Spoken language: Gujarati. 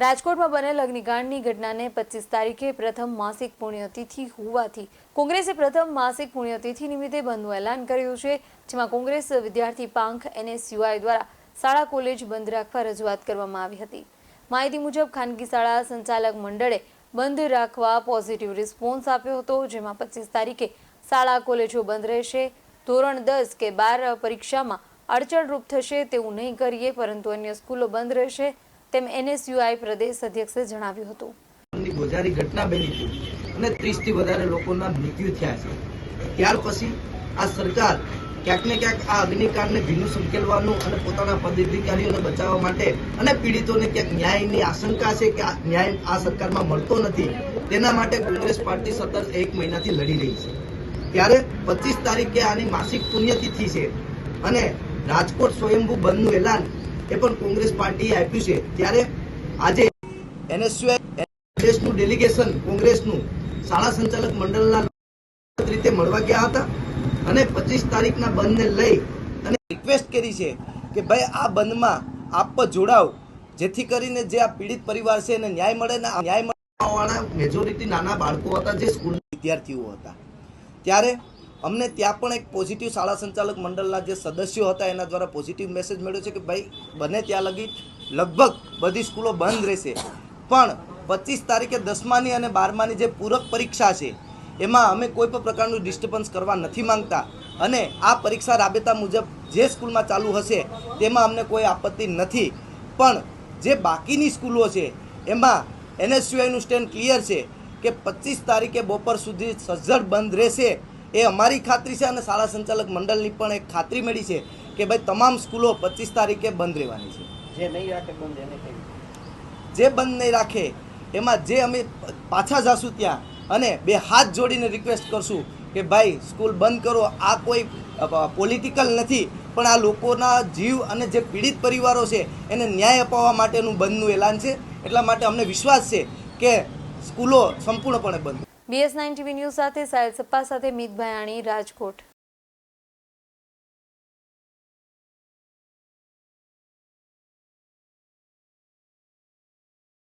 રાજકોટમાં બનેલ અગ્નિકાંડની ઘટનાને 25 તારીખે પ્રથમ માસિક પુણ્યતિથિ હોવાથી કોંગ્રેસે પ્રથમ માસિક પુણ્યતિથિ નિમિત્તે બંધનું એલાન કર્યું છે, જેમાં કોંગ્રેસ વિદ્યાર્થી પાંખ NSUI દ્વારા શાળા કોલેજ બંધ રાખવા રજૂઆત કરવામાં આવી હતી। માહિતી મુજબ ખાનગી શાળા સંચાલક મંડળે બંધ રાખવા પોઝિટિવ રિસ્પોન્સ આપ્યો હતો, જેમાં 25 તારીખે શાળા કોલેજો બંધ રહેશે। ધોરણ 10 કે 12 પરીક્ષામાં અડચણરૂપ થશે તેવું નહીં કરીએ, પરંતુ અન્ય સ્કૂલો બંધ રહેશે તેમ NSUI પ્રદેશ અધ્યક્ષે જણાવ્યું હતું। ગોઝારી ઘટના બની હતી અને 30 થી વધારે લોકોના મૃત્યુ થયા છે। ત્યાર પછી આ સરકાર ક્યાંક ને ક્યાંક આ અગ્નિકાંડને ભીનું સંકેલવાનું અને પોતાના પદાધિકારીઓને બચાવવા માટે અને પીડિતોને ક્યાંક ન્યાયની આશંકા છે કે ન્યાય આ સરકારમાં મળતો નથી, તેના માટે કોંગ્રેસ પાર્ટી સતત 1 મહિનાથી લડી રહી છે। ત્યારે 25 તારીખે આની માસિક પુણ્યતિથિ છે અને રાજકોટ સ્વયંભૂ બંધનું એલાન એ પણ કોંગ્રેસ પાર્ટીએ આપ્યું છે। ત્યારે આજે NSUI દેશનું ડેલિગેશન કોંગ્રેસનું શાળા સંચાલક મંડળના રીતે મળવા ગયા હતા અને 25 તારીખના બંધને લઈ અને રિક્વેસ્ટ કરી છે કે ભાઈ આ બંધમાં આપ જોડાવ, જેથી કરીને જે આ પીડિત પરિવાર છે એને ન્યાય મળે ને ન્યાય મળવાવાળા મેજોરિટી નાના બાળકો હતા, જે સ્કૂલના વિદ્યાર્થીઓ હતા। ત્યારે અમને ત્યાં પણ એક પોઝિટિવ શાળા સંચાલક મંડળના જે સદસ્યો હતા એના દ્વારા પોઝિટિવ મેસેજ મળ્યો છે કે ભાઈ બને ત્યાં લગી લગભગ બધી સ્કૂલો બંધ રહેશે, પણ 25 તારીખે 10માની અને 12માની જે પૂરક પરીક્ષા છે એમાં અમે કોઈ પણ પ્રકારનું ડિસ્ટર્બન્સ કરવા નથી માંગતા અને આ પરીક્ષા રાબેતા મુજબ જે સ્કૂલમાં ચાલુ હશે તેમાં અમને કોઈ આપત્તિ નથી, પણ જે બાકીની સ્કૂલો છે એમાં NSUIનું સ્ટેન્ડ ક્લિયર છે કે 25 તારીખે બપોર સુધી સજ્જડ બંધ રહેશે। એ અમારી ખાતરી છે અને શાળા સંચાલક મંડળની પણ એક ખાતરી મળી છે કે ભાઈ તમામ સ્કૂલો 25 તારીખે બંધ રહેવાની છે। જે બંધ નહીં રાખે એમાં જે અમે પાછા જશું ત્યાં અને 2 હાથ જોડીને રિક્વેસ્ટ કરશું કે ભાઈ સ્કૂલ બંધ કરો। આ કોઈ પોલિટિકલ નથી, પણ આ લોકોના જીવ અને જે પીડિત પરિવારો છે એને ન્યાય અપાવવા માટેનું બંધનું એલાન છે। એટલા માટે અમને વિશ્વાસ છે કે સ્કૂલો સંપૂર્ણપણે બંધ। BS9 TV ન્યૂઝ સાથે સાયલ સપ્પા સાથે મીત ભયાણી, રાજકોટ।